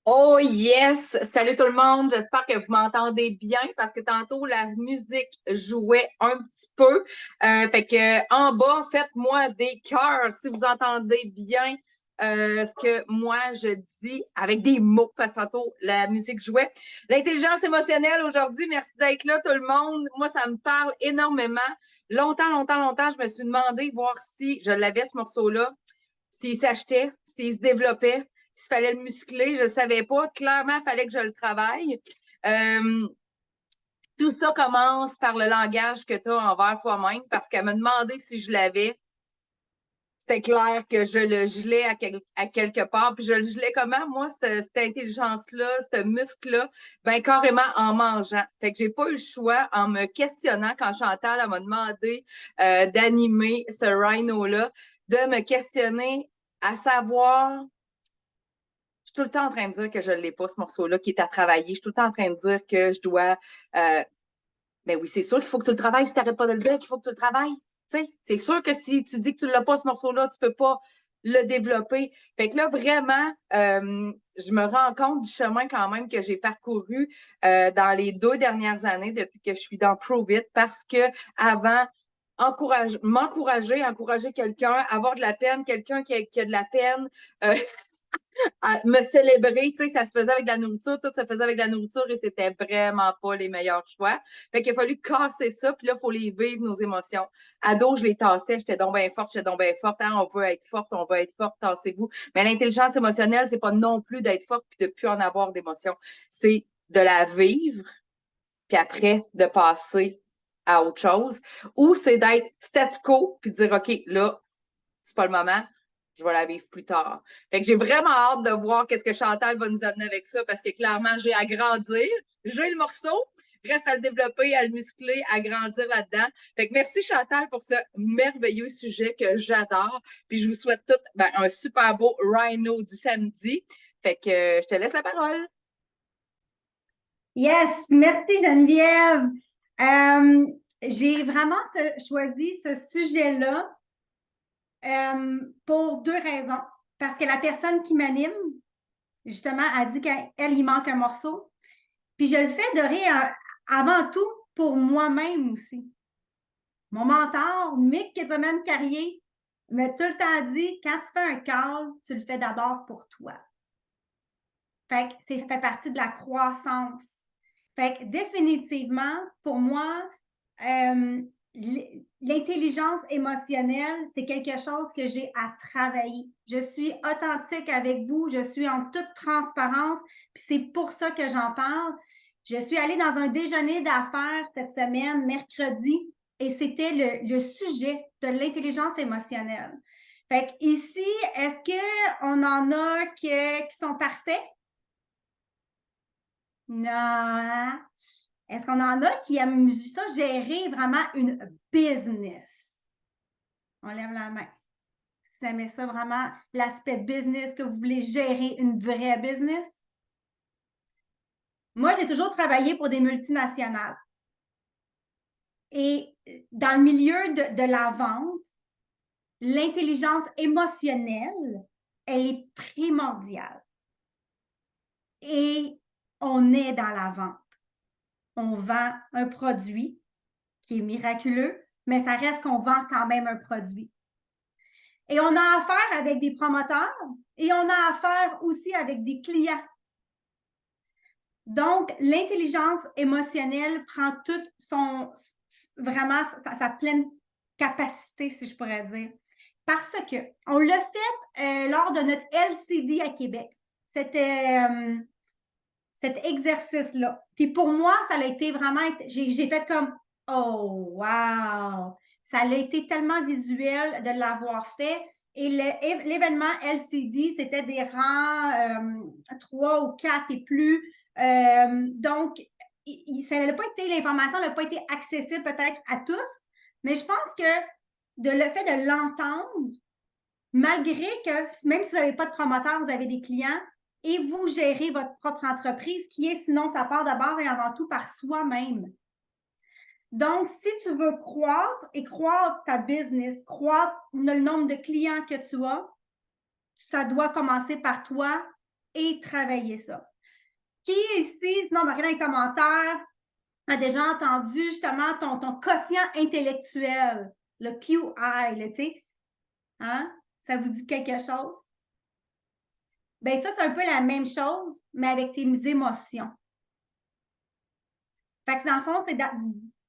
Oh yes! Salut tout le monde, j'espère que vous m'entendez bien parce que tantôt la musique jouait un petit peu. Fait que en bas, faites-moi des cœurs si vous entendez bien ce que moi je dis avec des mots parce que tantôt la musique jouait. L'intelligence émotionnelle aujourd'hui, merci d'être là tout le monde. Moi, ça me parle énormément. Longtemps, je me suis demandé voir si je l'avais ce morceau-là, s'il s'achetait, s'il se développait, s'il fallait le muscler, je ne savais pas. Clairement, il fallait que je le travaille. Euh, Tout ça commence par le langage que tu as envers toi-même parce qu'elle m'a demandé si je l'avais. C'était clair que je le gelais à quelque part. Puis je le gelais comment, moi, cette intelligence-là, ce muscle-là? Ben, carrément en mangeant. Fait que j'ai pas eu le choix en me questionnant quand Chantal m'a demandé d'animer ce rhino-là, de me questionner à savoir je suis tout le temps en train de dire que je ne l'ai pas, ce morceau-là, qui est à travailler. Je suis tout le temps en train de dire que je dois. Ben oui, c'est sûr qu'il faut que tu le travailles. Si tu n'arrêtes pas de le dire, qu'il faut que tu le travailles. Tu sais, c'est sûr que si tu dis que tu ne l'as pas, ce morceau-là, tu ne peux pas le développer. Fait que là, vraiment, je me rends compte du chemin quand même que j'ai parcouru dans les 2 dernières années depuis que je suis dans Prove It parce que avant, encourager quelqu'un, avoir de la peine, quelqu'un qui a de la peine, euh, à me célébrer, tu sais, ça se faisait avec de la nourriture, tout se faisait avec de la nourriture et c'était vraiment pas les meilleurs choix. Fait qu'il a fallu casser ça, puis là, il faut les vivre, nos émotions. Ado, je les tassais, j'étais donc bien forte, hein, on veut être forte, tassez-vous. Mais l'intelligence émotionnelle, c'est pas non plus d'être forte puis de plus en avoir d'émotions. C'est de la vivre, puis après, de passer à autre chose. Ou c'est d'être statu quo, puis de dire, OK, là, c'est pas le moment, je vais la vivre plus tard. Fait que j'ai vraiment hâte de voir qu'est-ce que Chantal va nous amener avec ça parce que clairement, j'ai à grandir. J'ai le morceau, reste à le développer, à le muscler, à grandir là-dedans. Fait que merci Chantal pour ce merveilleux sujet que j'adore. Puis je vous souhaite tout un super beau Rhino du samedi. Fait que je te laisse la parole. Yes, merci Geneviève. Euh, j'ai vraiment choisi ce sujet-là pour deux raisons. Parce que la personne qui m'anime, justement, a dit qu'elle il manque un morceau. Puis je le fais de rire avant tout pour moi-même aussi. Mon mentor, Mick Ketterman-Carrier, m'a tout le temps dit, quand tu fais un call, tu le fais d'abord pour toi. Fait que ça fait partie de la croissance. Fait que définitivement, pour moi, l'intelligence émotionnelle, c'est quelque chose que j'ai à travailler. Je suis authentique avec vous, je suis en toute transparence, puis c'est pour ça que j'en parle. Je suis allée dans un déjeuner d'affaires cette semaine, mercredi, et c'était le sujet de l'intelligence émotionnelle. Fait que ici, est-ce qu'on en a qui sont parfaits? Non. Est-ce qu'on en a qui aiment ça, gérer vraiment une business? On lève la main. Si vous aimez ça vraiment, l'aspect business, que vous voulez gérer une vraie business? Moi, j'ai toujours travaillé pour des multinationales. Et dans le milieu de la vente, l'intelligence émotionnelle, elle est primordiale. Et on est dans la vente. On vend un produit qui est miraculeux, mais ça reste qu'on vend quand même un produit. Et on a affaire avec des promoteurs et on a affaire aussi avec des clients. Donc, l'intelligence émotionnelle prend toute vraiment sa pleine capacité, si je pourrais dire. Parce que on l'a fait lors de notre LCD à Québec. C'était cet exercice-là. Puis pour moi, ça a été vraiment, j'ai fait comme, oh, wow! Ça a été tellement visuel de l'avoir fait. Et l'événement LCD, c'était des rangs 3 ou 4 et plus. Donc, ça n'a pas été, l'information n'a pas été accessible peut-être à tous, mais je pense que le fait de l'entendre, malgré que même si vous n'avez pas de promoteur, vous avez des clients et vous gérez votre propre entreprise, qui est sinon, ça part d'abord et avant tout par soi-même. Donc, si tu veux croître et croître ta business, croître le nombre de clients que tu as, ça doit commencer par toi et travailler ça. Qui ici, sinon, Marie, dans les commentaires, a déjà entendu justement ton quotient intellectuel, le QI, tu sais? Hein? Ça vous dit quelque chose? Bien, ça, c'est un peu la même chose, mais avec tes émotions. Fait que dans le fond, c'est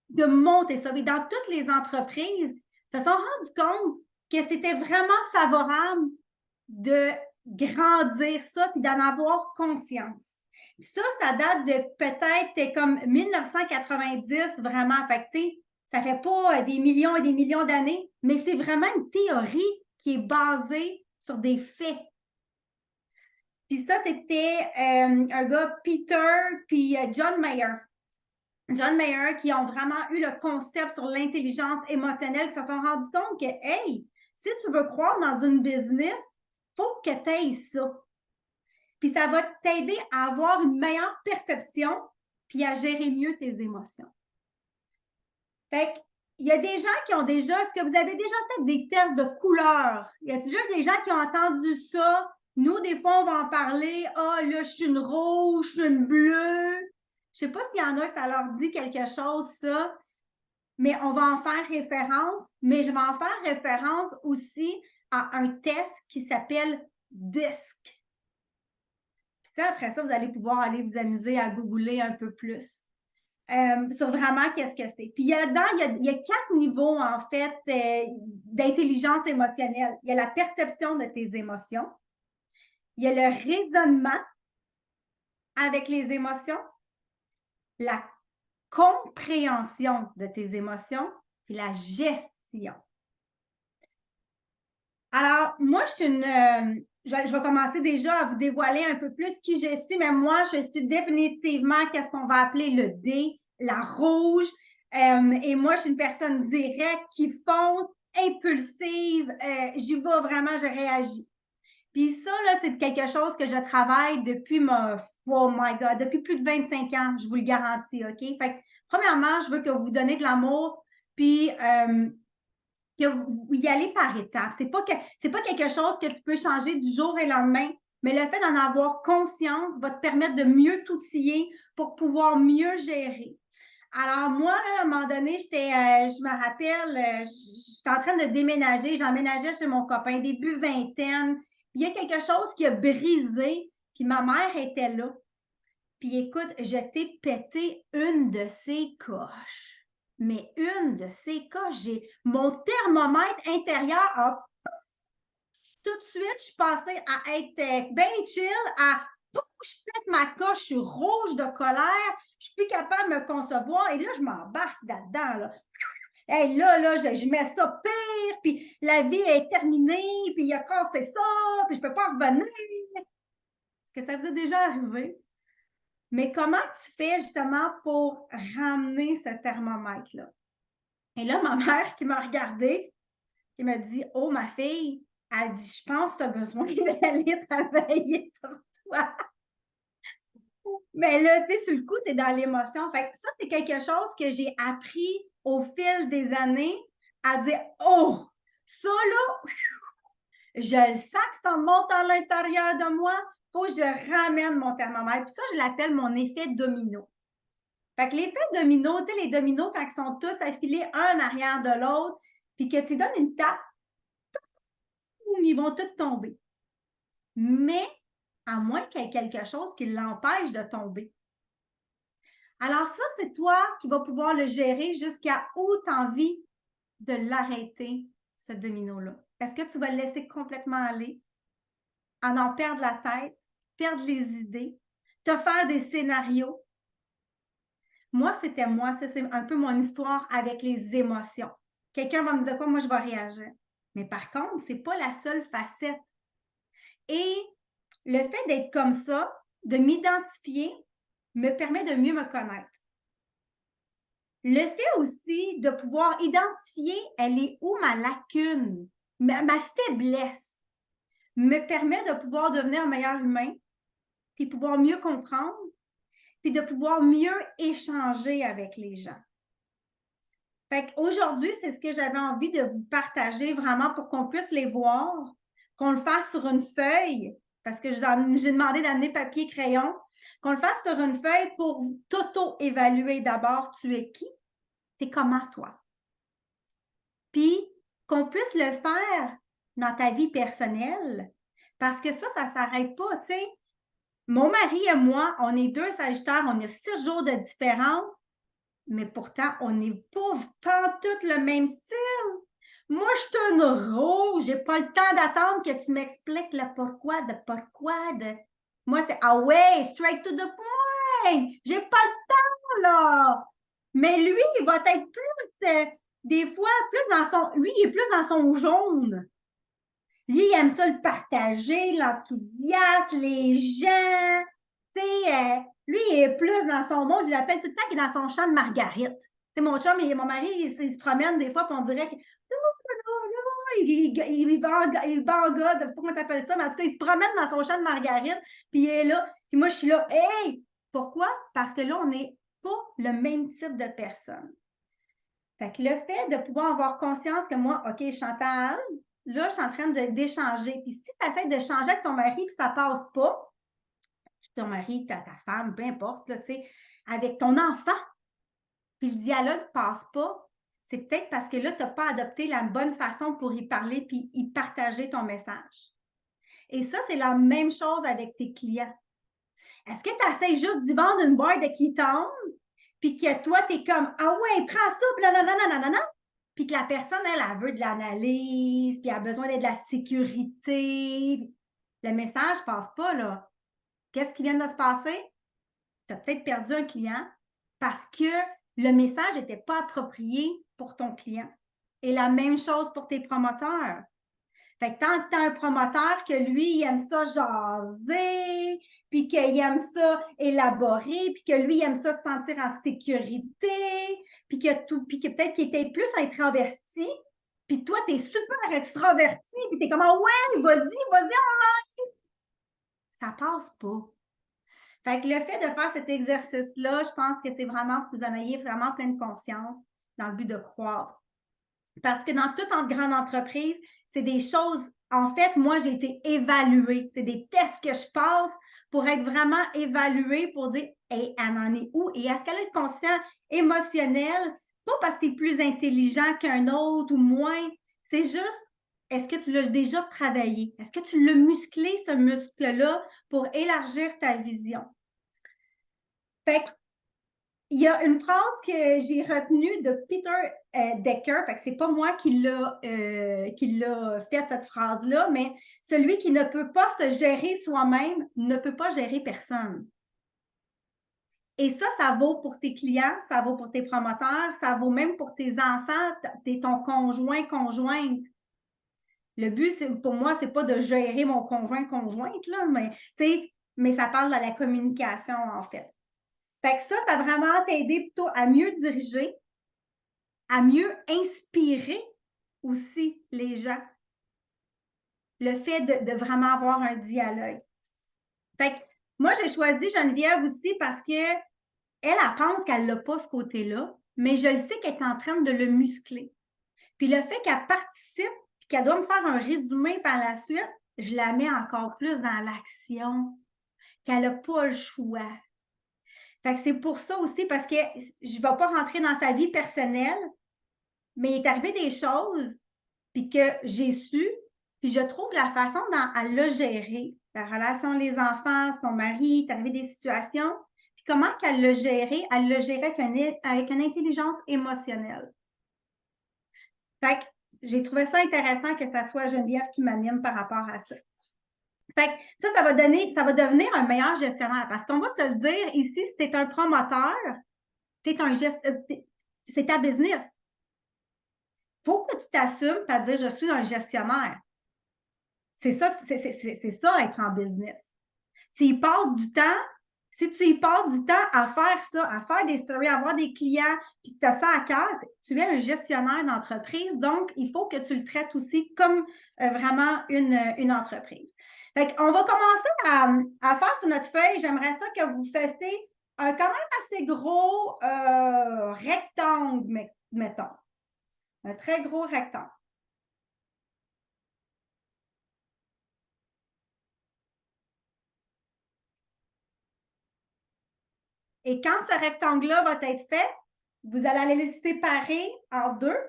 de monter ça. Et dans toutes les entreprises, se sont rendus compte que c'était vraiment favorable de grandir ça puis d'en avoir conscience. Puis ça date de peut-être comme 1990, vraiment. Fait que, tu sais, ça fait pas des millions et des millions d'années, mais c'est vraiment une théorie qui est basée sur des faits. Puis ça, c'était un gars, Peter, puis John Mayer. John Mayer qui ont vraiment eu le concept sur l'intelligence émotionnelle, qui se sont rendus compte que, hey, si tu veux croire dans une business, il faut que tu aies ça. Puis ça va t'aider à avoir une meilleure perception puis à gérer mieux tes émotions. Fait qu'il y a des gens qui ont déjà, est-ce que vous avez déjà fait des tests de couleurs? Il y a déjà des gens qui ont entendu ça? Nous, des fois, on va en parler. Ah, là, je suis une rouge, je suis une bleue. Je ne sais pas s'il y en a que ça leur dit quelque chose, ça, mais on va en faire référence. Mais je vais en faire référence aussi à un test qui s'appelle DISC. Puis après ça, vous allez pouvoir aller vous amuser à googler un peu plus sur vraiment qu'est-ce que c'est. Puis là-dedans, il y a 4 niveaux, en fait, d'intelligence émotionnelle. Il y a la perception de tes émotions. Il y a le raisonnement avec les émotions, la compréhension de tes émotions, puis la gestion. Alors, moi, je suis une... je vais commencer déjà à vous dévoiler un peu plus qui je suis, mais moi, je suis définitivement qu'est-ce qu'on va appeler le D, la rouge. Et moi, je suis une personne directe qui fonce, impulsive. J'y vais vraiment, je réagis. Puis ça, là, c'est quelque chose que je travaille depuis oh my God, depuis plus de 25 ans, je vous le garantis, OK? Fait que, premièrement, je veux que vous donnez de l'amour, puis que vous y allez par étapes. C'est pas quelque chose que tu peux changer du jour au lendemain, mais le fait d'en avoir conscience va te permettre de mieux t'outiller pour pouvoir mieux gérer. Alors, moi, à un moment donné, je me rappelle, j'étais en train de déménager, j'emménageais chez mon copain, début vingtaine. Il y a quelque chose qui a brisé, puis ma mère était là. Puis écoute, je t'ai pété une de ses coches. Mais une de ces coches, mon thermomètre intérieur a tout de suite, je suis passée à être bien chill, à je pète ma coche, je suis rouge de colère, je suis plus capable de me concevoir et là, je m'embarque là-dedans. Là. Hey, là, je mets ça pire, puis la vie est terminée, puis il a cassé ça, puis je ne peux pas revenir. Est-ce que ça vous est déjà arrivé? Mais comment tu fais justement pour ramener ce thermomètre-là? Et là, ma mère qui m'a regardée, qui m'a dit « Oh, ma fille, elle dit, je pense que tu as besoin d'aller travailler sur toi. » Mais là, tu sais, sur le coup, tu es dans l'émotion. Fait que ça, c'est quelque chose que j'ai appris au fil des années à dire « Oh, ça là, je le sens que ça monte à l'intérieur de moi, il faut que je ramène mon thermomètre. » Puis ça, je l'appelle mon effet domino. Fait que l'effet domino, tu sais, les dominos, quand ils sont tous affilés un en arrière de l'autre, puis que tu donnes une tape, ils vont tous tomber. Mais à moins qu'il y ait quelque chose qui l'empêche de tomber. Alors ça, c'est toi qui vas pouvoir le gérer jusqu'à où tu as envie de l'arrêter, ce domino-là. Est-ce que tu vas le laisser complètement aller, en perdre la tête, perdre les idées, te faire des scénarios? Moi, c'était moi. Ça, c'est un peu mon histoire avec les émotions. Quelqu'un va me dire quoi? Moi, je vais réagir. Mais par contre, ce n'est pas la seule facette. Et le fait d'être comme ça, de m'identifier, me permet de mieux me connaître. Le fait aussi de pouvoir identifier, elle est où ma lacune, ma faiblesse, me permet de pouvoir devenir un meilleur humain, puis pouvoir mieux comprendre, puis de pouvoir mieux échanger avec les gens. Fait qu'aujourd'hui, c'est ce que j'avais envie de vous partager vraiment pour qu'on puisse les voir, qu'on le fasse sur une feuille, parce que j'ai demandé d'amener papier et crayon, qu'on le fasse sur une feuille pour t'auto-évaluer d'abord. Tu es qui? T'es comment, toi? Puis, qu'on puisse le faire dans ta vie personnelle, parce que ça ne s'arrête pas, tu sais. Mon mari et moi, on est deux Sagittaires, on a 6 jours de différence, mais pourtant, on n'est pas tout le même style. Moi, je suis une rouge, j'ai pas le temps d'attendre que tu m'expliques le pourquoi de pourquoi de. Moi, c'est ah ouais, straight to the point. J'ai pas le temps, là. Mais lui, il va être plus, des fois, plus dans son. Lui, il est plus dans son jaune. Lui, il aime ça le partager, l'enthousiasme, les gens. Tu sais, lui, il est plus dans son monde. Il l'appelle tout le temps qu'il est dans son champ de marguerite. Tu sais, mon chum et mon mari, il se promène des fois, puis on dirait que. Il bangade, comment t'appelles ça, mais en tout cas, il se promène dans son champ de margarine, puis il est là. Puis moi, je suis là, hey! Pourquoi? Parce que là, on n'est pas le même type de personne. Fait que le fait de pouvoir avoir conscience que moi, OK, Chantal, là, je suis en train d'échanger. Puis si tu essaies d'échanger avec ton mari, puis ça ne passe pas, ton mari, ta femme, peu importe, là, tu sais, avec ton enfant, puis le dialogue ne passe pas, c'est peut-être parce que là, tu n'as pas adopté la bonne façon pour y parler puis y partager ton message. Et ça, c'est la même chose avec tes clients. Est-ce que tu essaies juste d'y vendre une boîte de Keton, puis que toi, tu es comme ah ouais, prends ça, blablabla, puis que la personne, elle veut de l'analyse, puis elle a besoin d'être de la sécurité. Le message ne passe pas, là. Qu'est-ce qui vient de se passer? Tu as peut-être perdu un client parce que le message n'était pas approprié pour ton client. Et la même chose pour tes promoteurs. Fait que tant que tu as un promoteur que lui, il aime ça jaser, puis qu'il aime ça élaborer, puis que lui, il aime ça se sentir en sécurité, puis que peut-être qu'il était plus introverti, puis toi, tu es super extraverti, puis tu es comme ouais, vas-y, ça passe pas. Fait que le fait de faire cet exercice-là, je pense que c'est vraiment que vous en ayez vraiment pleine conscience dans le but de croître. Parce que dans toute grande entreprise, c'est des choses, en fait, moi, j'ai été évaluée. C'est des tests que je passe pour être vraiment évaluée pour dire, hey, elle en est où? Et est-ce qu'elle a le conscient émotionnel? Pas parce que tu es plus intelligent qu'un autre ou moins. C'est juste, est-ce que tu l'as déjà travaillé? Est-ce que tu l'as musclé, ce muscle-là, pour élargir ta vision? Fait il y a une phrase que j'ai retenue de Peter Decker, fait que c'est pas moi qui l'a fait cette phrase-là, mais celui qui ne peut pas se gérer soi-même ne peut pas gérer personne. Et ça vaut pour tes clients, ça vaut pour tes promoteurs, ça vaut même pour tes enfants, ton conjoint, conjointe. Le but, pour moi, c'est pas de gérer mon conjoint, conjointe, là, mais ça parle de la communication, en fait. Fait que ça va vraiment t'aider plutôt à mieux diriger, à mieux inspirer aussi les gens. Le fait de vraiment avoir un dialogue. Fait que moi, j'ai choisi Geneviève aussi parce qu'elle pense qu'elle n'a pas ce côté-là, mais je le sais qu'elle est en train de le muscler. Puis le fait qu'elle participe et qu'elle doit me faire un résumé par la suite, je la mets encore plus dans l'action, qu'elle n'a pas le choix. Fait que c'est pour ça aussi, parce que je ne vais pas rentrer dans sa vie personnelle, mais il est arrivé des choses, puis que j'ai su, puis je trouve la façon dont elle l'a géré, la relation les enfants, son mari, il est arrivé des situations, puis comment qu'elle l'a géré avec une intelligence émotionnelle. Fait que j'ai trouvé ça intéressant que ce soit Geneviève qui m'anime par rapport à ça. Fait que ça va devenir un meilleur gestionnaire, parce qu'on va se le dire ici, si tu es un promoteur, c'est ta business. Il faut que tu t'assumes et dire je suis un gestionnaire. C'est ça, être en business. Tu y passes du temps, si tu y passes du temps à faire ça, à faire des stories, à avoir des clients, puis tu as ça à cœur, tu es un gestionnaire d'entreprise, donc il faut que tu le traites aussi comme vraiment une entreprise. Fait qu'on va commencer à faire sur notre feuille. J'aimerais ça que vous fassiez un quand même assez gros rectangle, mettons. Un très gros rectangle. Et quand ce rectangle-là va être fait, vous allez aller le séparer en deux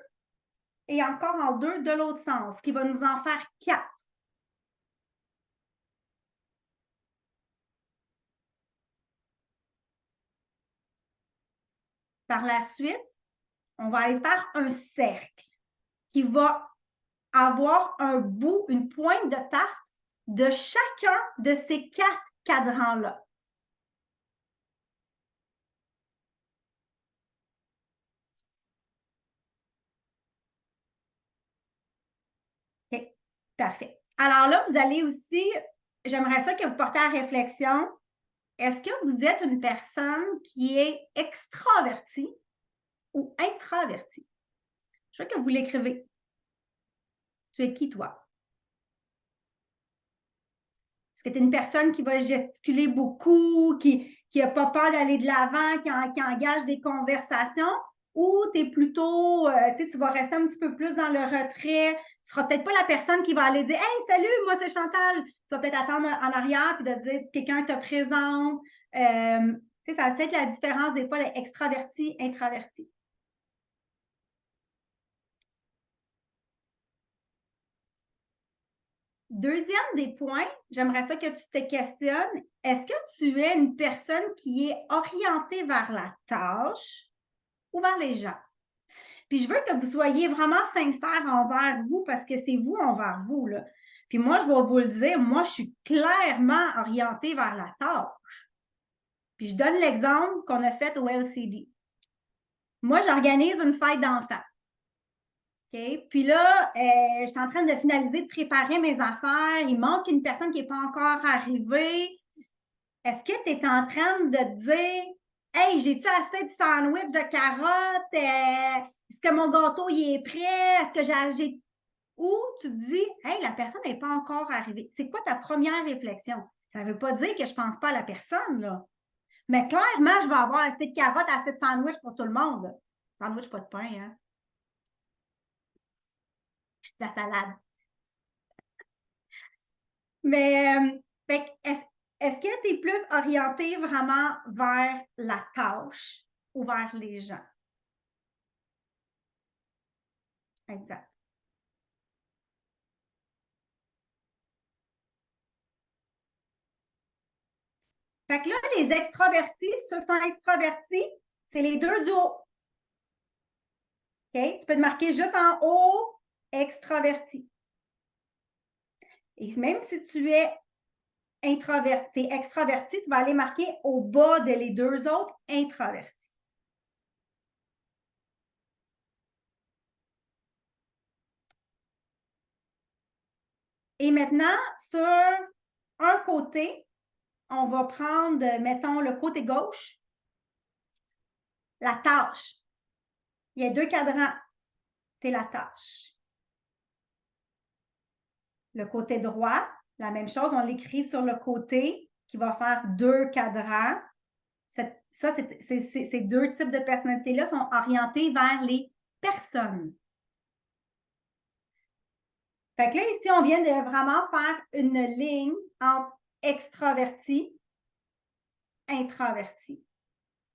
et encore en deux de l'autre sens, ce qui va nous en faire 4. Par la suite, on va aller faire un cercle qui va avoir un bout, une pointe de tarte de chacun de ces 4 cadrans-là. OK, parfait. Alors là, vous allez aussi, j'aimerais ça que vous portez à réflexion, est-ce que vous êtes une personne qui est extravertie ou introvertie? Je veux que vous l'écrivez. Tu es qui, toi? Est-ce que tu es une personne qui va gesticuler beaucoup, qui n'a pas peur d'aller de l'avant, qui engage des conversations? Ou tu es plutôt, tu vas rester un petit peu plus dans le retrait? Tu ne seras peut-être pas la personne qui va aller dire Hey, salut, moi c'est Chantal. Tu vas peut-être attendre en arrière puis de dire quelqu'un te présente. Ça va peut-être la différence des fois d'extraverti, introverti. Deuxième des points, j'aimerais ça que tu te questionnes. Est-ce que tu es une personne qui est orientée vers la tâche ou vers les gens? Puis je veux que vous soyez vraiment sincère envers vous parce que c'est vous envers vous, là. Puis moi, je vais vous le dire, moi, je suis clairement orientée vers la tâche. Puis je donne l'exemple qu'on a fait au LCD. Moi, j'organise une fête d'enfants. OK? Puis là, je suis en train de finaliser, de préparer mes affaires. Il manque une personne qui n'est pas encore arrivée. Est-ce que tu es en train de te dire Hey, j'ai-tu assez de sandwich de carottes? Est-ce que mon gâteau il est prêt? Est-ce que j'ai. Ou tu te dis Hey, la personne n'est pas encore arrivée. C'est quoi ta première réflexion? Ça ne veut pas dire que je ne pense pas à la personne, là. Mais clairement, je vais avoir assez de carottes, assez de sandwich pour tout le monde. Sandwich, pas de pain, hein? La salade. Mais est-ce que tu es plus orienté vraiment vers la tâche ou vers les gens? Exact. Fait que là, les extravertis, ceux qui sont extravertis, c'est les deux du haut. OK? Tu peux te marquer juste en haut, extraverti. Et même si tu es introverti, extraverti, tu vas aller marquer au bas de les deux autres introvertis. Et maintenant, sur un côté, on va prendre, mettons, le côté gauche, la tâche. Il y a 2 cadrans. C'est la tâche. Le côté droit, la même chose, on l'écrit sur le côté qui va faire 2 cadrans. Ces 2 types de personnalités-là sont orientés vers les personnes. Fait que là, ici, on vient de vraiment faire une ligne entre extraverti, introverti.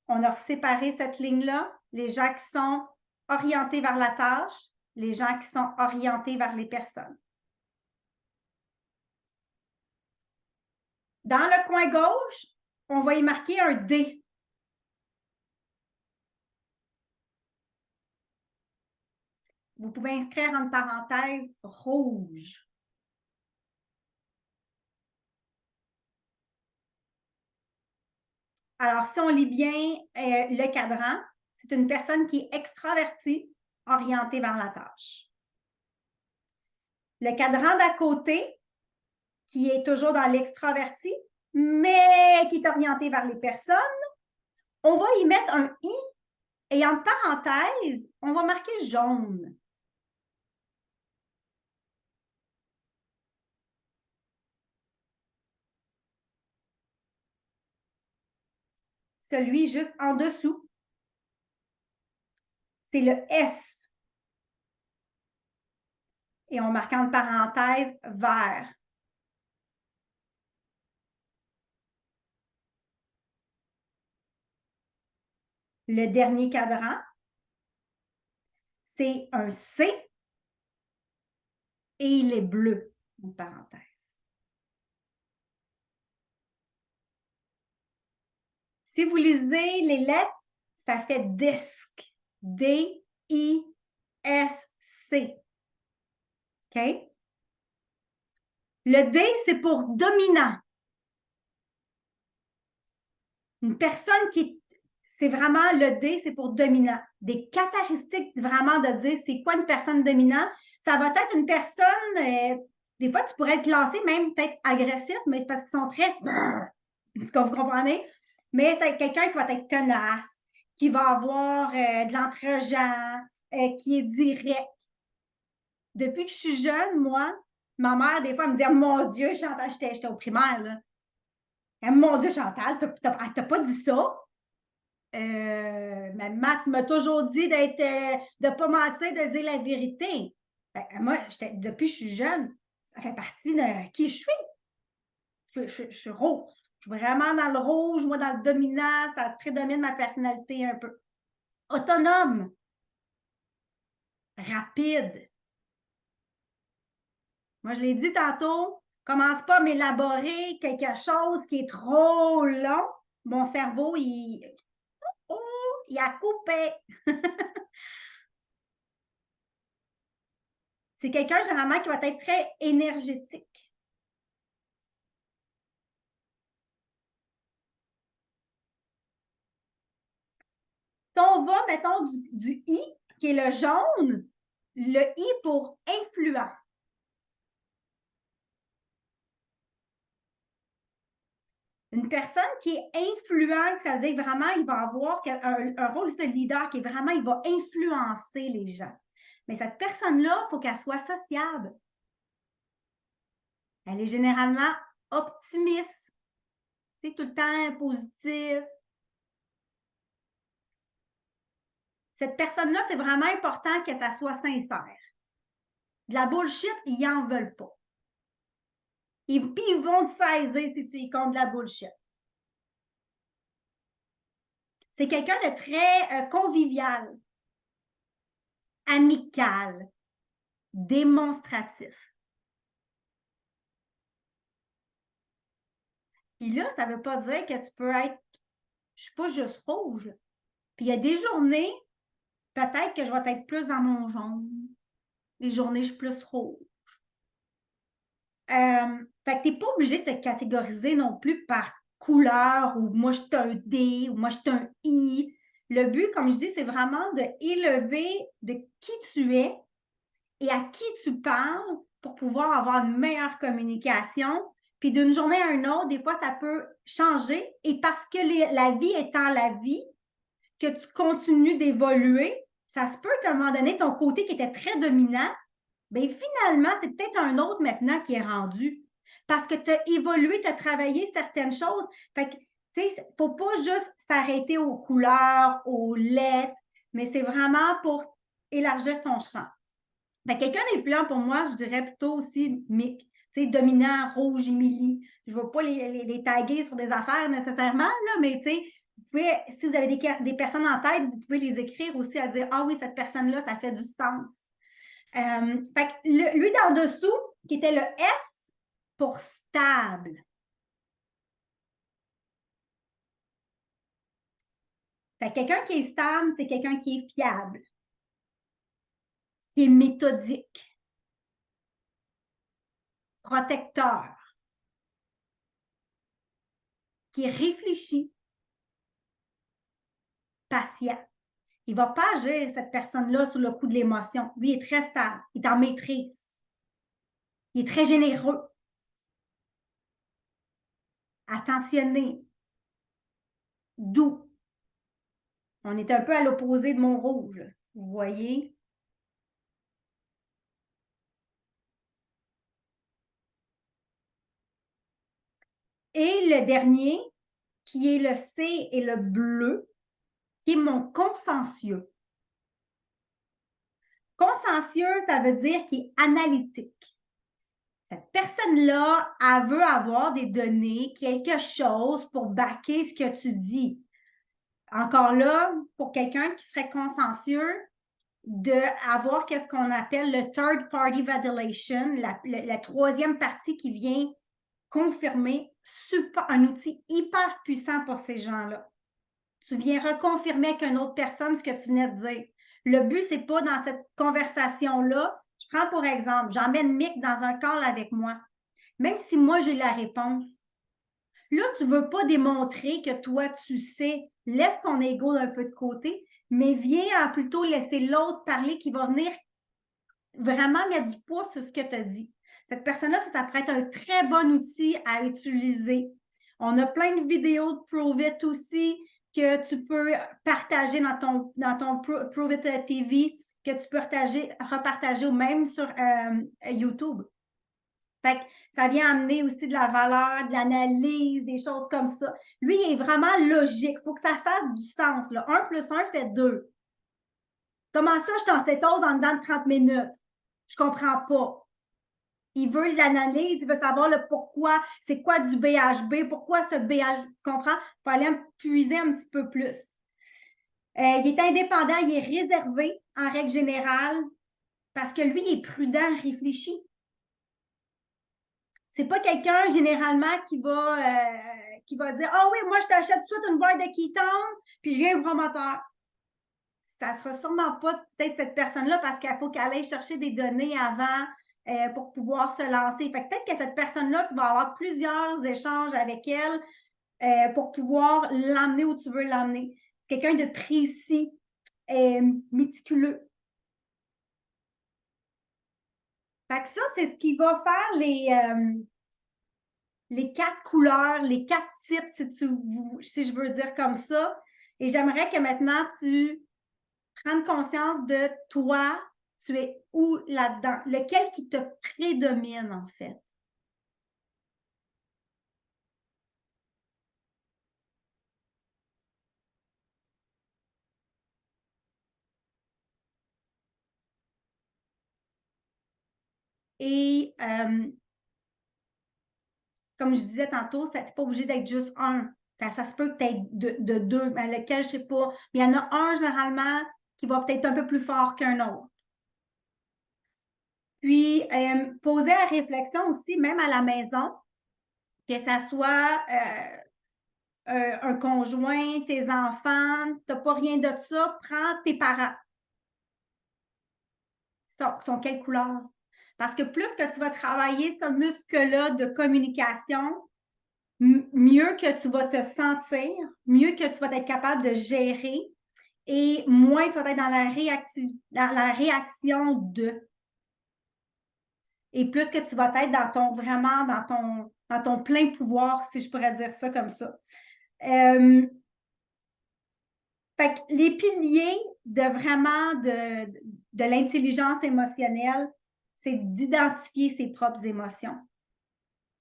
On a séparé cette ligne-là, les gens qui sont orientés vers la tâche, les gens qui sont orientés vers les personnes. Dans le coin gauche, on va y marquer un D. Vous pouvez inscrire entre parenthèses rouge. Alors, si on lit bien le cadran, c'est une personne qui est extravertie, orientée vers la tâche. Le cadran d'à côté, qui est toujours dans l'extraverti, mais qui est orienté vers les personnes, on va y mettre un I et entre parenthèses, on va marquer jaune. Celui juste en dessous, c'est le S. Et on marque entre parenthèses vert. Le dernier cadran, c'est un C et il est bleu, en parenthèse. Si vous lisez les lettres, ça fait DISC. D-I-S-C. OK? Le D, c'est pour dominant. Une personne qui, c'est vraiment le D, c'est pour dominant. Des caractéristiques vraiment de dire c'est quoi une personne dominante. Ça va être une personne, des fois tu pourrais le classer même peut-être agressif, mais c'est parce qu'ils sont très, est-ce que vous comprenez? Mais c'est quelqu'un qui va être tenace, qui va avoir de l'entre-gens, qui est direct. Depuis que je suis jeune, moi, ma mère, des fois, elle me dit oh, mon Dieu, Chantal, j'étais au primaire, là. Mon Dieu, Chantal, elle t'a pas dit ça? Maman, tu m'as toujours dit de ne pas mentir, de dire la vérité. Moi, depuis que je suis jeune, ça fait partie de qui je suis. Je suis rouge. Je suis vraiment dans le rouge, moi dans le dominant, ça prédomine ma personnalité un peu. Autonome, rapide. Moi, je l'ai dit tantôt, commence pas à m'élaborer quelque chose qui est trop long. Mon cerveau, il a coupé. C'est quelqu'un, généralement, qui va être très énergétique. Si on va, mettons, du I, qui est le jaune, le I pour influent. Une personne qui est influente, ça veut dire vraiment, il va avoir un rôle de leader qui est vraiment, il va influencer les gens. Mais cette personne-là, il faut qu'elle soit sociable. Elle est généralement optimiste. C'est tout le temps positif. Cette personne-là, c'est vraiment important que ça soit sincère. De la bullshit, ils n'en veulent pas. Puis ils vont te saisir si tu y comptes de la bullshit. C'est quelqu'un de très convivial, amical, démonstratif. Puis là, ça ne veut pas dire que tu peux être, je ne suis pas juste rouge. Puis il y a des journées, peut-être que je vais être plus dans mon jaune. Des journées, je suis plus rouge. Fait que tu n'es pas obligé de te catégoriser non plus par couleur ou moi je suis un D ou moi je suis un I. Le but, comme je dis, c'est vraiment d'élever de qui tu es et à qui tu parles pour pouvoir avoir une meilleure communication. Puis d'une journée à une autre, des fois, ça peut changer. Et parce que la vie étant la vie, que tu continues d'évoluer, ça se peut qu'à un moment donné, ton côté qui était très dominant, bien finalement, c'est peut-être un autre maintenant qui est rendu. Parce que tu as évolué, tu as travaillé certaines choses. Fait que, tu sais, il ne faut pas juste s'arrêter aux couleurs, aux lettres, mais c'est vraiment pour élargir ton champ. Fait que quelqu'un d'influent, pour moi, je dirais plutôt aussi Mick. Tu sais, dominant, rouge, Émilie. Je ne vais pas les taguer sur des affaires nécessairement, là, mais tu sais, vous pouvez, si vous avez des personnes en tête, vous pouvez les écrire aussi à dire ah oui, cette personne-là, ça fait du sens. Fait que lui d'en dessous, qui était le S pour stable. Fait que quelqu'un qui est stable, c'est quelqu'un qui est fiable, qui est méthodique, protecteur, qui est réfléchi, patient. Il ne va pas agir, cette personne-là, sous le coup de l'émotion. Lui, il est très stable, il est en maîtrise. Il est très généreux, attentionné, doux. On est un peu à l'opposé de mon rouge, vous voyez? Et le dernier, qui est le C et le bleu, qui est mon consciencieux. Consciencieux, ça veut dire qu'il est analytique. Cette personne-là, elle veut avoir des données, quelque chose pour backer ce que tu dis. encore là, pour quelqu'un qui serait consciencieux, d'avoir qu'est-ce qu'on appelle le third party validation, la troisième partie qui vient confirmer, un outil hyper puissant pour ces gens-là. Tu viens reconfirmer avec une autre personne ce que tu venais de dire. Le but, c'est pas dans cette conversation-là. Je prends pour exemple, j'emmène Mick dans un call avec moi. Même si moi, j'ai la réponse. Là, tu ne veux pas démontrer que toi, tu sais. Laisse ton ego un peu de côté, mais viens à plutôt laisser l'autre parler qui va venir vraiment mettre du poids sur ce que tu as dit. Cette personne-là, ça pourrait être un très bon outil à utiliser. On a plein de vidéos de Prove It aussi que tu peux partager dans ton Prove It TV, que tu peux repartager ou même sur YouTube. Fait que ça vient amener aussi de la valeur, de l'analyse, des choses comme ça. Lui, il est vraiment logique. Il faut que ça fasse du sens. Là. 1 plus 1 fait 2. Comment ça, je t'en cétose en dedans de 30 minutes? Je comprends pas. Il veut l'analyse, il veut savoir le pourquoi, c'est quoi du BHB, pourquoi ce BHB, tu comprends? Il faut aller puiser un petit peu plus. Il est indépendant, il est réservé en règle générale parce que lui, il est prudent, réfléchi. C'est pas quelqu'un généralement qui va dire ah oui, moi je t'achète tout de suite une boîte de ketone, puis je viens au promoteur. Ça ne sera sûrement pas peut-être cette personne-là parce qu'il faut qu'elle aille chercher des données avant pour pouvoir se lancer. Fait que peut-être que cette personne-là, tu vas avoir plusieurs échanges avec elle pour pouvoir l'emmener où tu veux l'emmener. C'est quelqu'un de précis, méticuleux. Fait que ça, c'est ce qui va faire les 4 couleurs, les 4 types, si je veux dire comme ça. Et j'aimerais que maintenant, tu prennes conscience de toi, tu es où là-dedans? Lequel qui te prédomine, en fait? Et comme je disais tantôt, ça n'est pas obligé d'être juste un. Ça se peut que tu aies de deux, mais lequel, je ne sais pas. Mais il y en a un généralement qui va peut-être un peu plus fort qu'un autre. Puis, poser la réflexion aussi, même à la maison, que ça soit un conjoint, tes enfants, tu n'as pas rien de ça, prends tes parents. Sont quelle couleur? Parce que plus que tu vas travailler ce muscle-là de communication, mieux que tu vas te sentir, mieux que tu vas être capable de gérer et moins tu vas être dans la réaction de. Et plus que tu vas être vraiment dans ton plein pouvoir, si je pourrais dire ça comme ça. Fait que les piliers de l'intelligence émotionnelle, c'est d'identifier ses propres émotions.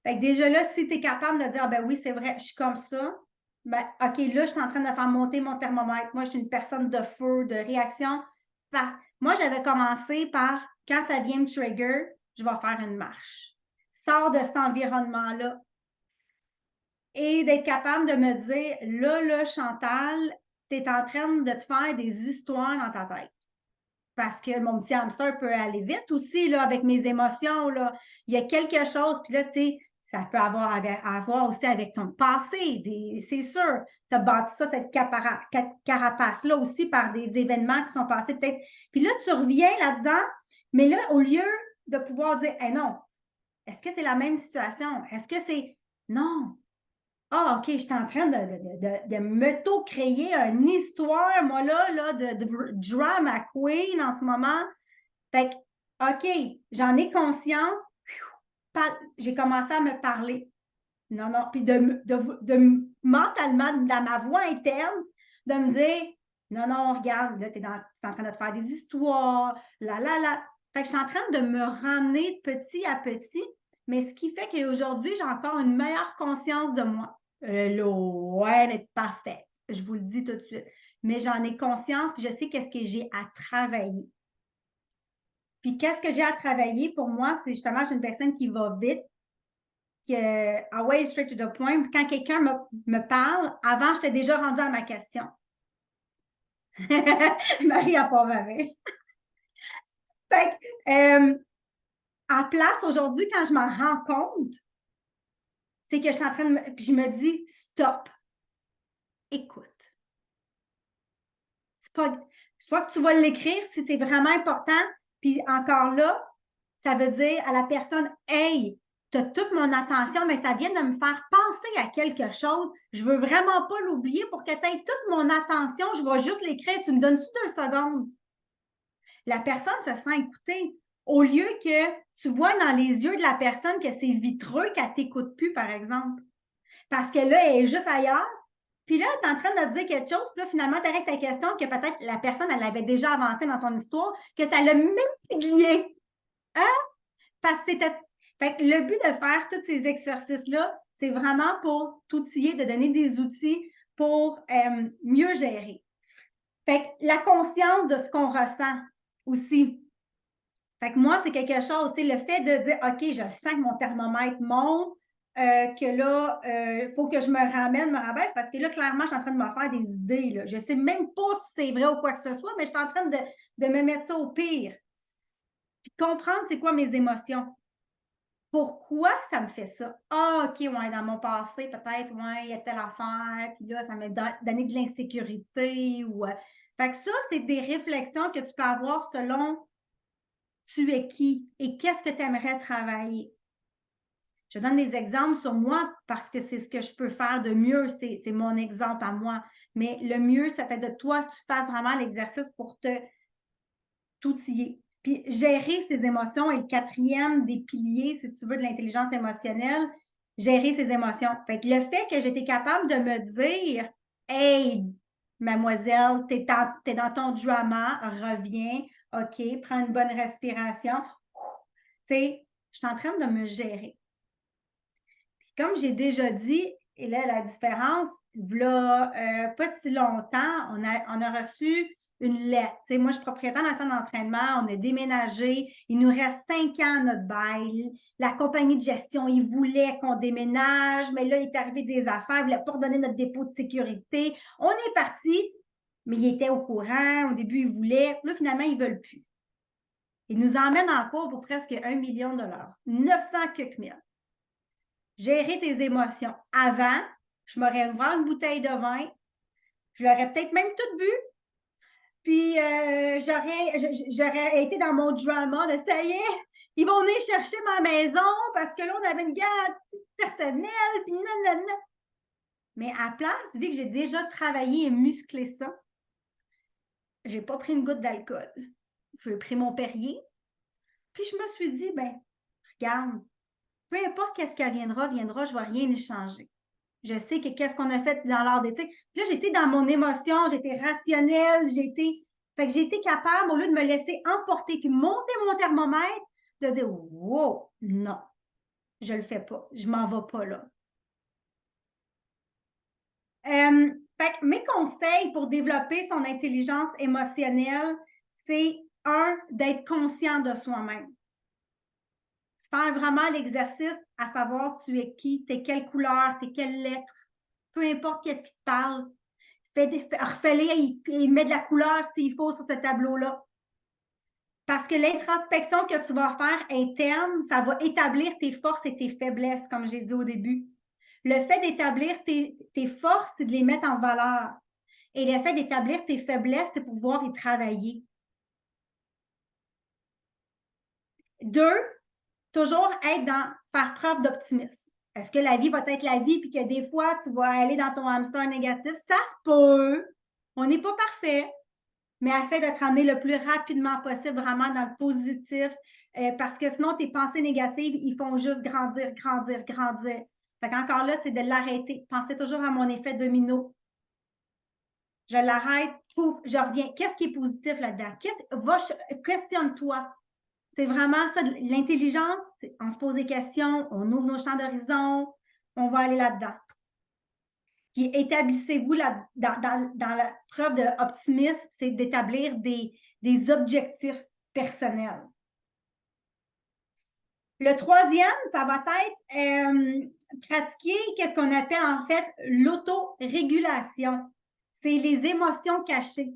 Fait que déjà là, si tu es capable de dire, ben oui, c'est vrai, je suis comme ça, ben OK, là, je suis en train de faire monter mon thermomètre. Moi, je suis une personne de feu, de réaction. Moi, j'avais commencé par, quand ça vient me trigger, je vais faire une marche. Sors de cet environnement-là. Et d'être capable de me dire, là, Chantal, tu es en train de te faire des histoires dans ta tête. Parce que mon petit hamster peut aller vite aussi, là, avec mes émotions, là. Il y a quelque chose, puis là, tu sais, ça peut avoir à voir aussi avec ton passé, c'est sûr. Tu as bâti ça, cette carapace-là aussi par des événements qui sont passés peut-être. Puis là, tu reviens là-dedans, mais là, au lieu de pouvoir dire, hey, non, est-ce que c'est la même situation? Est-ce que c'est... Non, ah, OK, je suis en train de m'auto-créer une histoire, moi, là de drama queen en ce moment. Fait que, OK, j'en ai conscience. J'ai commencé à me parler. Non, non. Puis mentalement, dans ma voix interne, de me dire, non, non, regarde, là, tu es en train de te faire des histoires, là. Fait que je suis en train de me ramener petit à petit. Mais ce qui fait qu'aujourd'hui, j'ai encore une meilleure conscience de moi. Loin d'être parfaite, je vous le dis tout de suite. Mais j'en ai conscience, puis je sais qu'est-ce que j'ai à travailler. Puis qu'est-ce que j'ai à travailler pour moi, c'est justement, je suis une personne qui va vite, away straight to the point. Quand quelqu'un me parle, avant, j'étais déjà rendue à ma question. Marie a pas rêvé. Fait en place, aujourd'hui, quand je m'en rends compte, c'est que je suis en train de puis je me dis, stop, écoute. C'est pas, soit que tu vas l'écrire si c'est vraiment important, puis encore là, ça veut dire à la personne, hey, tu as toute mon attention, mais ça vient de me faire penser à quelque chose. Je veux vraiment pas l'oublier pour que tu aies toute mon attention. Je vais juste l'écrire. Tu me donnes-tu 2 secondes? La personne se sent écoutée. Au lieu que tu vois dans les yeux de la personne que c'est vitreux, qu'elle ne t'écoute plus, par exemple. Parce que là, elle est juste ailleurs. Puis là, tu es en train de te dire quelque chose, puis là, finalement, tu arrêtes ta question que peut-être la personne, elle avait déjà avancé dans son histoire, que ça l'a même aiguillé. Hein? Parce que fait que le but de faire tous ces exercices-là, c'est vraiment pour t'outiller, de donner des outils pour mieux gérer. Fait que la conscience de ce qu'on ressent aussi. Fait que moi, c'est quelque chose, c'est le fait de dire, OK, je sens que mon thermomètre monte, que là, il faut que je me ramène, me rabaisse, parce que là, clairement, je suis en train de me faire des idées. Là. Je ne sais même pas si c'est vrai ou quoi que ce soit, mais je suis en train de me mettre ça au pire. Puis comprendre c'est quoi mes émotions. Pourquoi ça me fait ça? Ah, OK, ouais, dans mon passé, peut-être, ouais, il y a telle affaire, puis là, ça m'a donné de l'insécurité. Fait que ça, c'est des réflexions que tu peux avoir selon tu es qui et qu'est-ce que tu aimerais travailler. Je donne des exemples sur moi parce que c'est ce que je peux faire de mieux, c'est mon exemple à moi. Mais le mieux, ça fait de toi que tu fasses vraiment l'exercice pour te t'outiller. Puis gérer ses émotions est le 4e des piliers, si tu veux, de l'intelligence émotionnelle, gérer ses émotions. Fait que le fait que j'étais capable de me dire, hey, mademoiselle, t'es dans ton drama, reviens, OK, prends une bonne respiration. Tu sais, je suis en train de me gérer. Puis comme j'ai déjà dit, et là, la différence, là, pas si longtemps, on a reçu une lettre. T'sais, moi, je suis propriétaire d'un centre d'entraînement, on a déménagé, il nous reste 5 ans à notre bail. La compagnie de gestion, ils voulaient qu'on déménage, mais là, il est arrivé des affaires, ils ne voulaient pas redonner notre dépôt de sécurité. On est parti, mais ils étaient au courant, au début, ils voulaient, là, finalement, ils ne veulent plus. Ils nous emmènent en cours pour presque 1 million de dollars, 900 quelques mille. Gérer tes émotions. Avant, je m'aurais ouvert une bouteille de vin, je l'aurais peut-être même toute bu, puis j'aurais été dans mon drama de ça y est, ils vont venir chercher ma maison parce que là, on avait une garde personnelle, puis nanana. Mais à la place, vu que j'ai déjà travaillé et musclé ça, j'ai pas pris une goutte d'alcool. J'ai pris mon Perrier, puis je me suis dit, ben, regarde, peu importe qu'est-ce qui viendra, je ne vais rien échanger. Je sais que qu'est-ce qu'on a fait dans l'art d'éthique. Puis là, j'étais dans mon émotion, j'étais rationnelle, fait que j'ai été capable, au lieu de me laisser emporter puis monter mon thermomètre, de dire wow, non, je le fais pas, je m'en vais pas là. Fait que mes conseils pour développer son intelligence émotionnelle, c'est d'être conscient de soi-même. Faire vraiment l'exercice à savoir tu es qui, tu es quelle couleur, tu es quelle lettre, peu importe qu'est-ce qui te parle. Refais-les et mets de la couleur s'il faut sur ce tableau-là. Parce que l'introspection que tu vas faire interne, ça va établir tes forces et tes faiblesses, comme j'ai dit au début. Le fait d'établir tes forces, c'est de les mettre en valeur. Et le fait d'établir tes faiblesses, c'est pouvoir y travailler. 2, toujours être dans faire preuve d'optimisme. Est-ce que la vie va être la vie puis que des fois, tu vas aller dans ton hamster négatif? Ça se peut. On n'est pas parfait, mais essaie de te ramener le plus rapidement possible vraiment dans le positif parce que sinon, tes pensées négatives, ils font juste grandir, grandir, grandir. Fait qu'encore là, c'est de l'arrêter. Pensez toujours à mon effet domino. Je l'arrête, pouf, je reviens. Qu'est-ce qui est positif là-dedans? Questionne-toi. C'est vraiment ça, l'intelligence, on se pose des questions, on ouvre nos champs d'horizon, on va aller là-dedans. Puis établissez-vous dans la preuve d'optimisme, c'est d'établir des objectifs personnels. Le 3e, ça va être pratiquer qu'est-ce qu'on appelle en fait l'autorégulation. C'est les émotions cachées.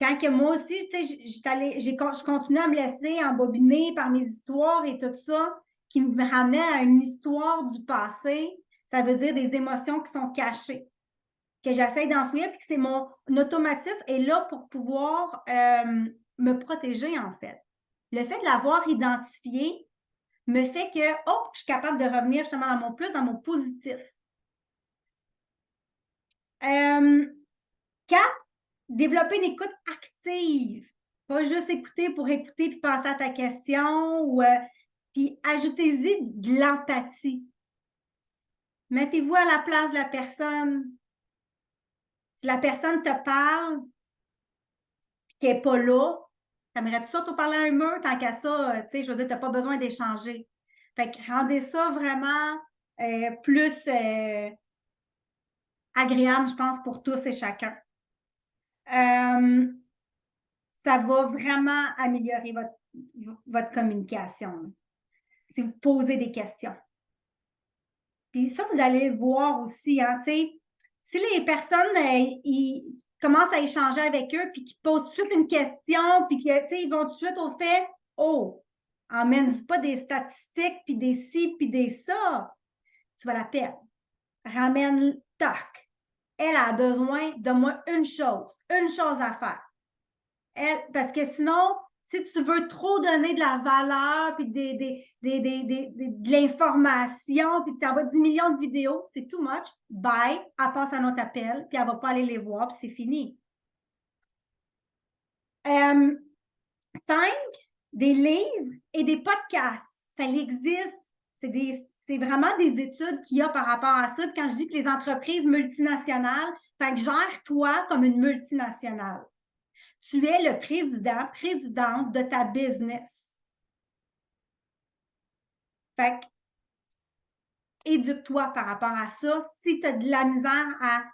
Quand que moi aussi, tu sais, je continue à me laisser embobiner par mes histoires et tout ça, qui me ramenait à une histoire du passé, ça veut dire des émotions qui sont cachées, que j'essaie d'enfouir, puis que c'est mon automatisme est là pour pouvoir me protéger, en fait. Le fait de l'avoir identifié me fait que, oh, je suis capable de revenir justement dans mon plus, dans mon positif. 4, développer une écoute active. Pas juste écouter pour écouter puis penser à ta question ou puis ajoutez-y de l'empathie. Mettez-vous à la place de la personne. Si la personne te parle et qu'elle n'est pas là, t'aimerais-tu ça te parler à un mur tant qu'à ça, tu sais, je veux dire, tu n'as pas besoin d'échanger. Fait que rendez ça vraiment plus agréable, je pense, pour tous et chacun. Ça va vraiment améliorer votre communication si vous posez des questions. Puis ça, vous allez voir aussi, hein, tu sais, si les personnes ils commencent à échanger avec eux puis qu'ils posent tout de suite une question puis que, tu sais, ils vont tout de suite au fait, oh, emmène pas des statistiques puis des ci puis des ça, tu vas la perdre. Ramène, tac. Elle a besoin de moi une chose à faire. Parce que sinon, si tu veux trop donner de la valeur, puis de l'information, puis tu envoies 10 millions de vidéos, c'est too much. Bye, elle passe un autre appel, puis elle ne va pas aller les voir, puis c'est fini. 5, des livres et des podcasts. Ça existe. C'est vraiment des études qu'il y a par rapport à ça. Puis quand je dis que les entreprises multinationales, fait que gère-toi comme une multinationale. Tu es le présidente de ta business. Fait que, éduque-toi par rapport à ça. Si tu as de la misère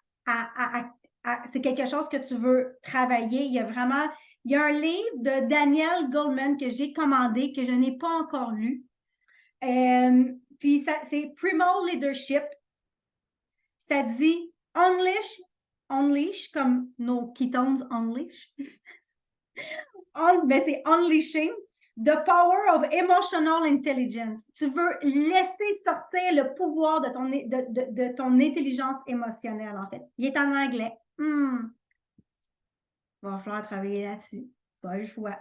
c'est quelque chose que tu veux travailler, il y a un livre de Daniel Goleman que j'ai commandé, que je n'ai pas encore lu. Puis c'est Primal Leadership. Ça dit unleash comme nos ketones unleash. C'est unleashing the power of emotional intelligence. Tu veux laisser sortir le pouvoir de ton intelligence émotionnelle, en fait. Il est en anglais. Il va falloir travailler là-dessus. Pas le choix.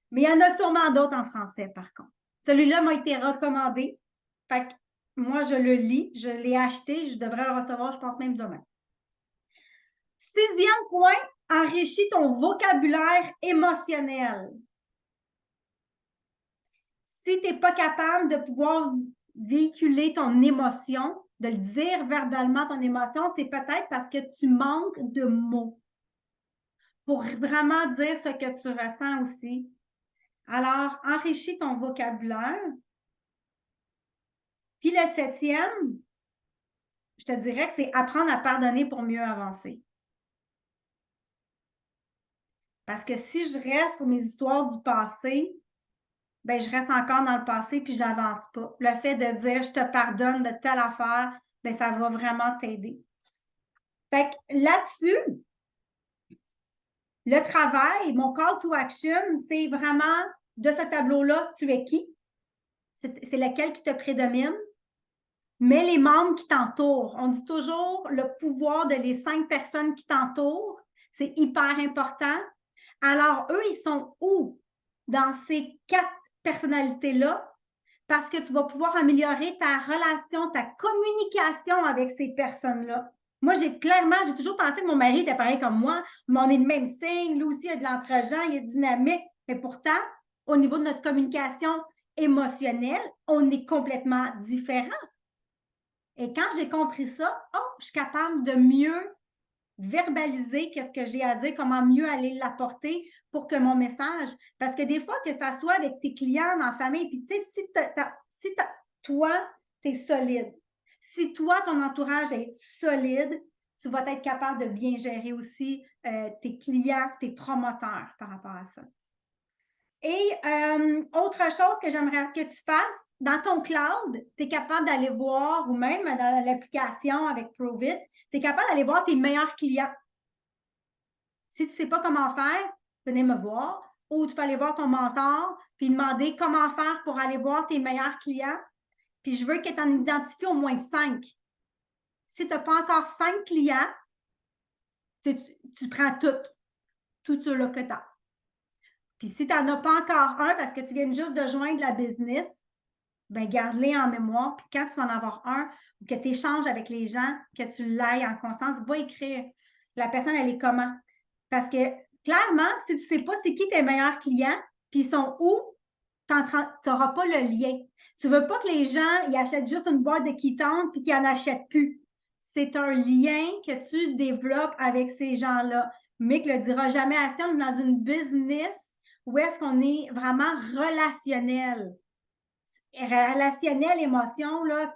Mais il y en a sûrement d'autres en français, par contre. Celui-là m'a été recommandé. Fait que moi, je le lis, je l'ai acheté, je devrais le recevoir, je pense même demain. 6e point, enrichis ton vocabulaire émotionnel. Si tu n'es pas capable de pouvoir véhiculer ton émotion, de le dire verbalement ton émotion, c'est peut-être parce que tu manques de mots pour vraiment dire ce que tu ressens aussi. Alors, enrichis ton vocabulaire. Puis le 7e, je te dirais que c'est apprendre à pardonner pour mieux avancer. Parce que si je reste sur mes histoires du passé, ben, je reste encore dans le passé puis je n'avance pas. Le fait de dire je te pardonne de telle affaire, ben, ça va vraiment t'aider. Fait que là-dessus, le travail, mon call to action, c'est vraiment de ce tableau-là, tu es qui? C'est lequel qui te prédomine? Mais les membres qui t'entourent. On dit toujours le pouvoir de les 5 personnes qui t'entourent. C'est hyper important. Alors, eux, ils sont où dans ces 4 personnalités-là? Parce que tu vas pouvoir améliorer ta relation, ta communication avec ces personnes-là. Moi, j'ai toujours pensé que mon mari était pareil comme moi, mais on est le même signe, lui aussi, il y a de l'entre-gens, il est dynamique. Mais pourtant, au niveau de notre communication émotionnelle, on est complètement différents. Et quand j'ai compris ça, je suis capable de mieux verbaliser qu'est-ce que j'ai à dire, comment mieux aller l'apporter pour que mon message, parce que des fois, que ça soit avec tes clients, en famille, puis tu sais, si toi, tu es solide, si toi, ton entourage est solide, tu vas être capable de bien gérer aussi tes clients, tes promoteurs par rapport à ça. Et autre chose que j'aimerais que tu fasses, dans ton cloud, tu es capable d'aller voir, ou même dans l'application avec Provit, tu es capable d'aller voir tes meilleurs clients. Si tu ne sais pas comment faire, venez me voir. Ou tu peux aller voir ton mentor, puis demander comment faire pour aller voir tes meilleurs clients. Puis je veux que tu en identifies au moins 5. Si tu n'as pas encore 5 clients, tu prends tout ceux-là que tu as. Puis si tu n'en as pas encore un parce que tu viens juste de joindre la business, bien, garde-les en mémoire. Puis quand tu vas en avoir un ou que tu échanges avec les gens, que tu l'ailles en conscience, va écrire. La personne, elle est comment? Parce que clairement, si tu ne sais pas c'est qui tes meilleurs clients, puis ils sont où, tu n'auras pas le lien. Tu ne veux pas que les gens ils achètent juste une boîte de quittante puis qu'ils n'en achètent plus. C'est un lien que tu développes avec ces gens-là. Mick ne le dira jamais assez, on est dans une business où est-ce qu'on est vraiment relationnel. Relationnel, émotion, là,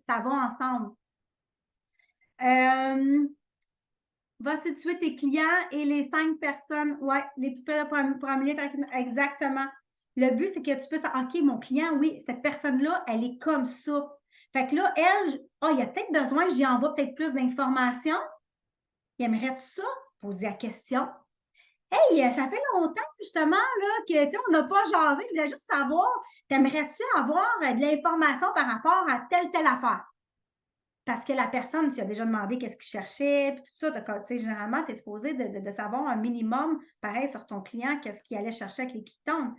ça va ensemble. Va situer tes clients et les 5 personnes, ouais, les plus près pour améliorer exactement. Le but, c'est que tu puisses, OK, mon client, oui, cette personne-là, elle est comme ça. Fait que là, elle, il y a peut-être besoin que j'y envoie peut-être plus d'informations. Il aimerait tout ça? Poser la question. Hey, ça fait longtemps, justement, là, que, on n'a pas jasé. Je voulais juste savoir, t'aimerais-tu avoir de l'information par rapport à telle affaire? Parce que la personne, tu as déjà demandé qu'est-ce qu'il cherchait, puis tout ça. Généralement, tu es supposé de savoir un minimum, pareil, sur ton client, qu'est-ce qu'il allait chercher avec les quittons.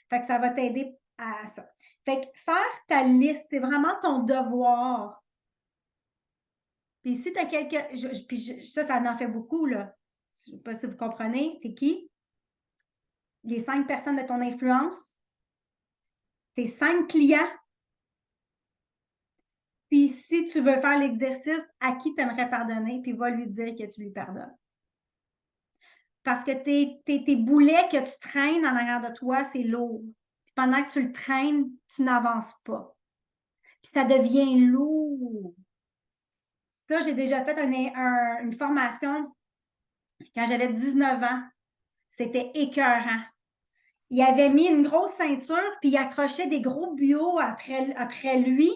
Fait que ça va t'aider à ça. Fait que faire ta liste, c'est vraiment ton devoir. Puis si tu as quelqu'un, ça en fait beaucoup, là. Je ne sais pas si vous comprenez, c'est qui? Les 5 personnes de ton influence, tes 5 clients. Puis si tu veux faire l'exercice, à qui tu aimerais pardonner, puis va lui dire que tu lui pardonnes. Parce que tes boulets que tu traînes en arrière de toi, c'est lourd. Puis pendant que tu le traînes, tu n'avances pas. Puis ça devient lourd. Ça, j'ai déjà fait une formation quand j'avais 19 ans. C'était écœurant. Il avait mis une grosse ceinture, puis il accrochait des gros bureaux après lui.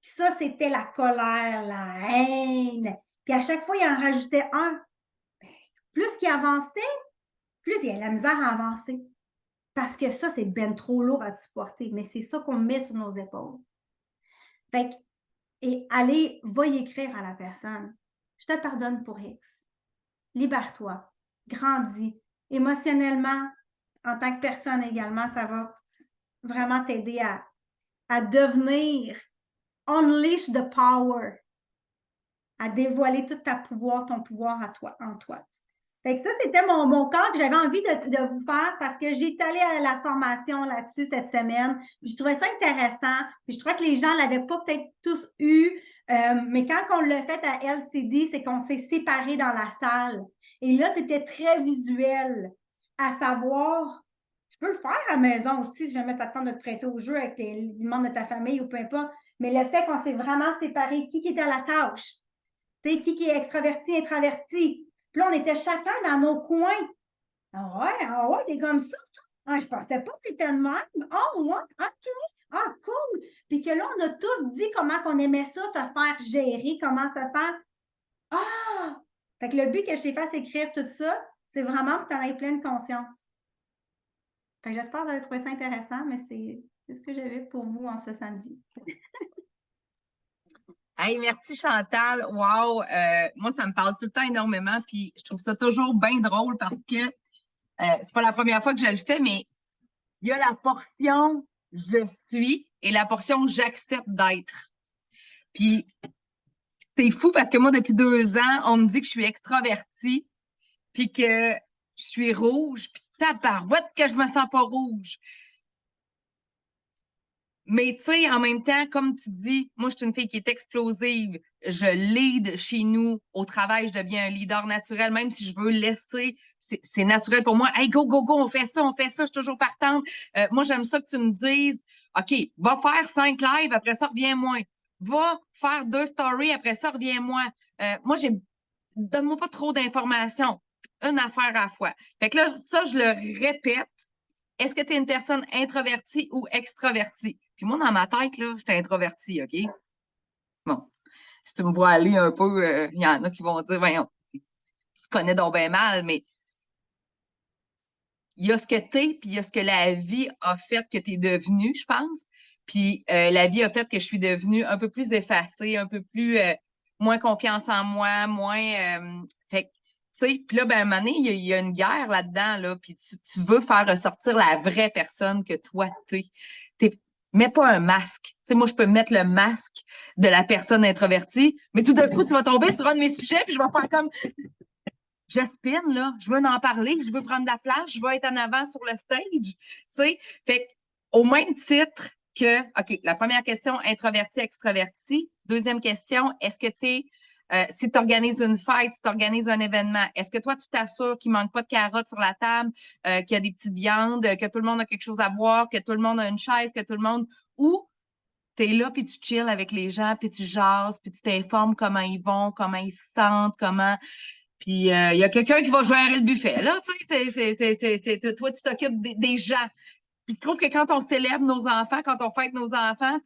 Puis ça, c'était la colère, la haine. Puis à chaque fois, il en rajoutait un. Plus qu'il avançait, plus il y a la misère à avancer. Parce que ça, c'est ben trop lourd à supporter. Mais c'est ça qu'on met sur nos épaules. Fait que, et allez, va y écrire à la personne. Je te pardonne pour X. Libère-toi. Grandis. Émotionnellement, en tant que personne également, ça va vraiment t'aider à devenir unleash the power, à dévoiler tout ton pouvoir en toi. Fait que ça, c'était mon cas que j'avais envie de vous faire parce que j'étais allée à la formation là-dessus cette semaine. Puis je trouvais ça intéressant. Puis je trouvais que les gens ne l'avaient pas peut-être tous eu. Mais quand on l'a fait à LCD, c'est qu'on s'est séparés dans la salle. Et là, c'était très visuel. À savoir, tu peux le faire à la maison aussi si jamais ça te tente de te prêter au jeu avec les membres de ta famille ou peu importe. Mais le fait qu'on s'est vraiment séparés, qui est à la tâche? Tu sais, qui est extraverti, introverti? Puis là, on était chacun dans nos coins. Ah ouais, t'es comme ça. Ah, je pensais pas que t'étais de même. Ah ouais, OK. Ah, cool. Puis que là, on a tous dit comment on aimait ça, se faire gérer, comment se faire. Ah! Fait que le but que je t'ai fait écrire tout ça, c'est vraiment que tu en aies pleine conscience. Fait que j'espère que vous allez trouver ça intéressant, mais c'est ce que j'avais pour vous en ce samedi. Hey, merci Chantal. Wow! Moi, ça me parle tout le temps énormément, puis je trouve ça toujours bien drôle parce que c'est pas la première fois que je le fais, mais il y a la portion je suis et la portion j'accepte d'être. Puis c'est fou parce que moi, depuis 2 ans, on me dit que je suis extravertie, puis que je suis rouge, puis tabarouette que je me sens pas rouge. Mais tu sais, en même temps, comme tu dis, moi, je suis une fille qui est explosive. Je lead chez nous au travail, je deviens un leader naturel, même si je veux laisser, c'est naturel pour moi. Hey, go, go, go, on fait ça, je suis toujours partante. Moi, j'aime ça que tu me dises, OK, va faire 5 lives, après ça, reviens-moi. Va faire 2 stories, après ça, reviens-moi. Moi, donne-moi pas trop d'informations. Une affaire à la fois. Fait que là, ça, je le répète. Est-ce que tu es une personne introvertie ou extravertie? Puis moi, dans ma tête, là, j'étais introvertie, OK? Bon, si tu me vois aller un peu, il y en a qui vont dire, voyons, tu te connais donc bien mal, mais il y a ce que t'es, puis il y a ce que la vie a fait que tu es devenu, je pense. Puis la vie a fait que je suis devenue un peu plus effacée, un peu plus moins confiance en moi, moins. Fait que, tu sais, puis là, ben, à un moment donné, il y a une guerre là-dedans, là, puis tu veux faire ressortir la vraie personne que toi, t'es. Mets pas un masque. Tu sais, moi, je peux mettre le masque de la personne introvertie, mais tout d'un coup, tu vas tomber sur un de mes sujets, puis je vais faire comme j'aspire, là, je veux en parler, je veux prendre la place, je veux être en avant sur le stage, tu sais. Fait au même titre que, OK, la première question, introverti, extraverti. Deuxième question, est-ce que si tu organises une fête, si tu organises un événement, est-ce que toi, tu t'assures qu'il ne manque pas de carottes sur la table, qu'il y a des petites viandes, que tout le monde a quelque chose à boire, que tout le monde a une chaise, que tout le monde... Ou tu es là, puis tu chill avec les gens, puis tu jases, puis tu t'informes comment ils vont, comment ils se sentent, comment... Puis il y a quelqu'un qui va gérer le buffet. Là, tu sais, toi, tu t'occupes des gens. Puis je trouve que quand on célèbre nos enfants, quand on fête nos enfants,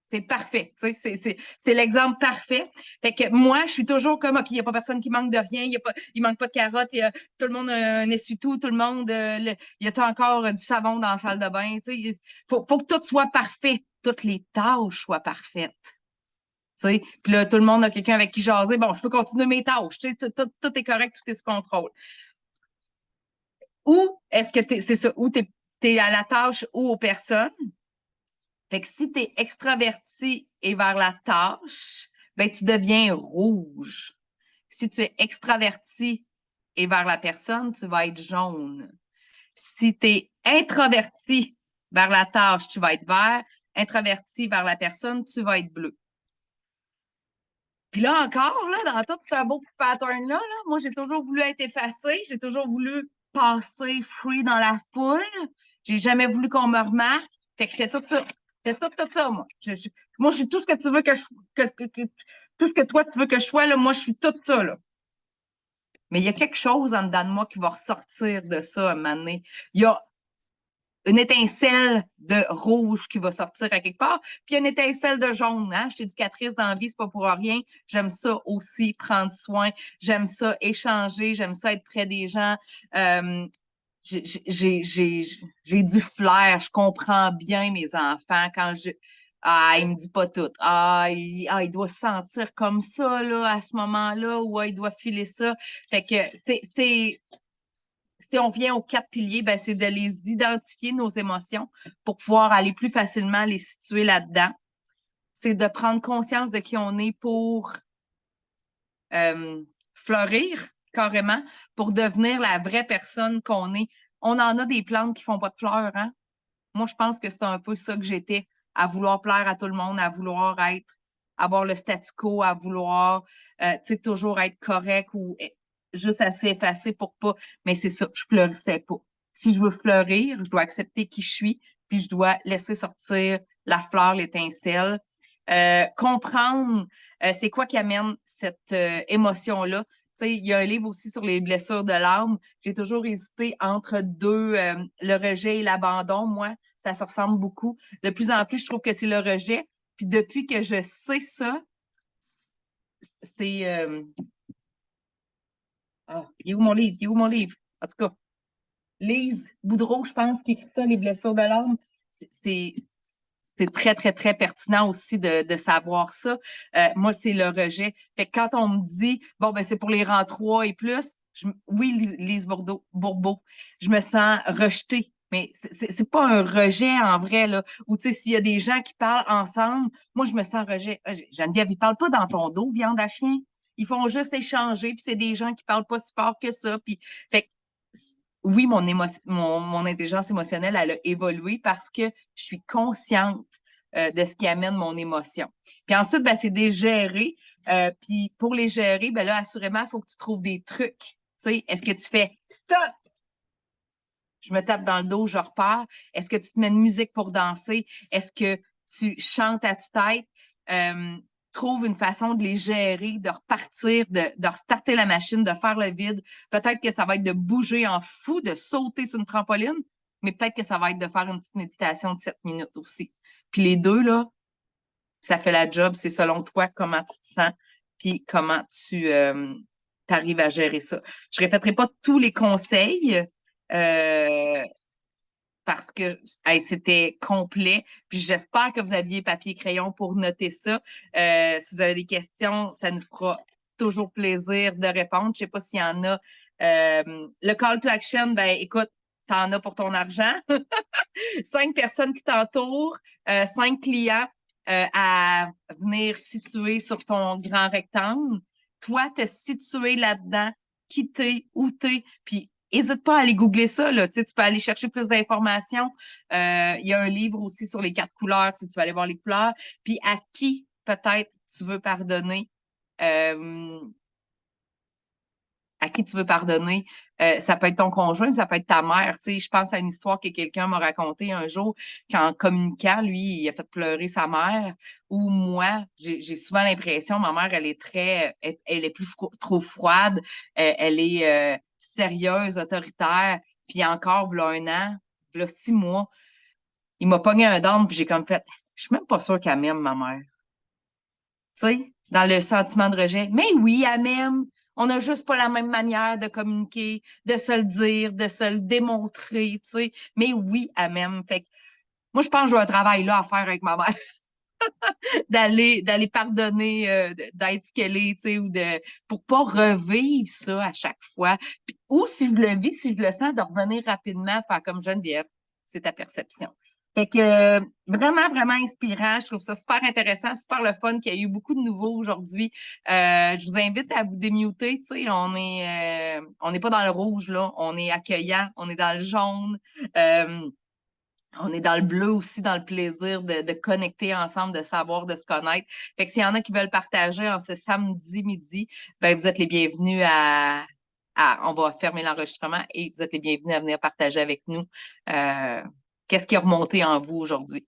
c'est parfait. Tu sais, c'est l'exemple parfait. Fait que moi, je suis toujours comme, OK, il n'y a pas personne qui manque de rien, il manque pas de carottes, tout le monde a un essuie-tout, tout le monde, y a-tu encore du savon dans la salle de bain? Tu sais, faut que tout soit parfait. Toutes les tâches soient parfaites. Puis là, tout le monde a quelqu'un avec qui jaser. Bon, je peux continuer mes tâches. Tout est correct, tout est sous contrôle. Ou est-ce que c'est ça, ou t'es à la tâche ou aux personnes. Fait que si tu es extraverti et vers la tâche, ben tu deviens rouge. Si tu es extraverti et vers la personne, tu vas être jaune. Si tu es introverti vers la tâche, tu vas être vert. Introverti vers la personne, tu vas être bleu. Puis là encore, là, dans tout ce beau petit pattern-là, là, moi, j'ai toujours voulu être effacée, j'ai toujours voulu passer free dans la foule. J'ai jamais voulu qu'on me remarque. Fait que j'étais tout ça. C'était tout ça, moi. Moi, je suis tout ce que tu veux tout ce que toi, tu veux que je sois, là, moi, je suis tout ça, là. Mais il y a quelque chose en dedans de moi qui va ressortir de ça à un moment donné. Il y a une étincelle de rouge qui va sortir à quelque part, puis une étincelle de jaune. Hein? Je suis éducatrice dans la vie, c'est pas pour rien. J'aime ça aussi, prendre soin. J'aime ça, échanger. J'aime ça, être près des gens. J'ai du flair. Je comprends bien mes enfants quand il me dit pas tout. Il doit se sentir comme ça, là, à ce moment-là, ou il doit filer ça. Fait que si on vient aux 4 piliers, ben, c'est de les identifier, nos émotions, pour pouvoir aller plus facilement les situer là-dedans. C'est de prendre conscience de qui on est pour fleurir carrément, pour devenir la vraie personne qu'on est. On en a des plantes qui font pas de fleurs, hein? Moi, je pense que c'est un peu ça que j'étais, à vouloir plaire à tout le monde, à vouloir avoir le statu quo, à vouloir, toujours être correct ou juste assez effacé pour pas. Mais c'est ça, je fleurissais pas. Si je veux fleurir, je dois accepter qui je suis, puis je dois laisser sortir la fleur, l'étincelle. Comprendre c'est quoi qui amène cette émotion-là. Tu sais, il y a un livre aussi sur les blessures de l'âme. J'ai toujours hésité entre deux, le rejet et l'abandon. Moi, ça se ressemble beaucoup. De plus en plus, je trouve que c'est le rejet. Puis depuis que je sais ça, c'est... il est où mon livre? Il est où mon livre? En tout cas, Lise Boudreau, je pense, qui écrit ça, Les blessures de l'âme. C'est très, très, très pertinent aussi de savoir ça. Moi, c'est le rejet. Fait que quand on me dit, bon, ben c'est pour les rangs 3 et plus, oui, Lise Bourbeau, je me sens rejetée. Mais c'est pas un rejet en vrai, là. Ou, tu sais, s'il y a des gens qui parlent ensemble, moi, je me sens rejet. Geneviève, ils parlent pas dans ton dos, viande à chien. Ils font juste échanger, puis c'est des gens qui parlent pas si fort que ça. Puis, fait que, oui, mon intelligence émotionnelle, elle a évolué parce que je suis consciente de ce qui amène mon émotion. Puis ensuite, ben, c'est des gérer. Puis pour les gérer, ben là, assurément, il faut que tu trouves des trucs. Tu sais, est-ce que tu fais stop? Je me tape dans le dos, je repars. Est-ce que tu te mets une musique pour danser? Est-ce que tu chantes à tue-tête? Trouve une façon de les gérer, de repartir, de restarter la machine, de faire le vide. Peut-être que ça va être de bouger en fou, de sauter sur une trampoline, mais peut-être que ça va être de faire une petite méditation de 7 minutes aussi. Puis les deux, là, ça fait la job. C'est selon toi comment tu te sens, puis comment tu arrives à gérer ça. Je répéterai pas tous les conseils, Parce que hey, c'était complet. Puis j'espère que vous aviez papier et crayon pour noter ça. Si vous avez des questions, ça nous fera toujours plaisir de répondre. Je sais pas s'il y en a. Le call to action, ben écoute, t'en as pour ton argent. 5 personnes qui t'entourent, 5 clients à venir situer sur ton grand rectangle. Toi, te situer là-dedans, qui t'es, où t'es, puis n'hésite pas à aller googler ça, là. Tu sais, tu peux aller chercher plus d'informations. Il y a un livre aussi sur les 4 couleurs, si tu veux aller voir les couleurs. Puis à qui, peut-être, tu veux pardonner. À qui tu veux pardonner. Ça peut être ton conjoint, ça peut être ta mère. Tu sais, je pense à une histoire que quelqu'un m'a racontée un jour qu'en communiquant, lui, il a fait pleurer sa mère. Ou moi, j'ai souvent l'impression, ma mère, elle est elle est plus trop froide, elle est sérieuse, autoritaire. Puis encore, voilà 1 an, voilà 6 mois, il m'a pogné un down, puis j'ai comme fait, je suis même pas sûre qu'elle m'aime, ma mère. Tu sais, dans le sentiment de rejet. Mais oui, elle m'aime. On n'a juste pas la même manière de communiquer, de se le dire, de se le démontrer, tu sais. Mais oui, elle m'aime. Fait que moi, je pense que j'ai un travail là à faire avec ma mère. d'aller pardonner, d'être ce qu'elle est, tu sais, pour pas revivre ça à chaque fois. Puis, ou si je le vis, si je le sens, de revenir rapidement, faire comme Geneviève. C'est ta perception. Fait que vraiment, vraiment inspirant. Je trouve ça super intéressant, super le fun, qu'il y a eu beaucoup de nouveaux aujourd'hui. Je vous invite à vous démuter, tu sais, on n'est pas dans le rouge, là. On est accueillant, on est dans le jaune. On est dans le bleu aussi, dans le plaisir de connecter ensemble, de savoir, de se connaître. Fait que s'il y en a qui veulent partager en ce samedi midi, ben vous êtes les bienvenus on va fermer l'enregistrement et vous êtes les bienvenus à venir partager avec nous qu'est-ce qui est remonté en vous aujourd'hui.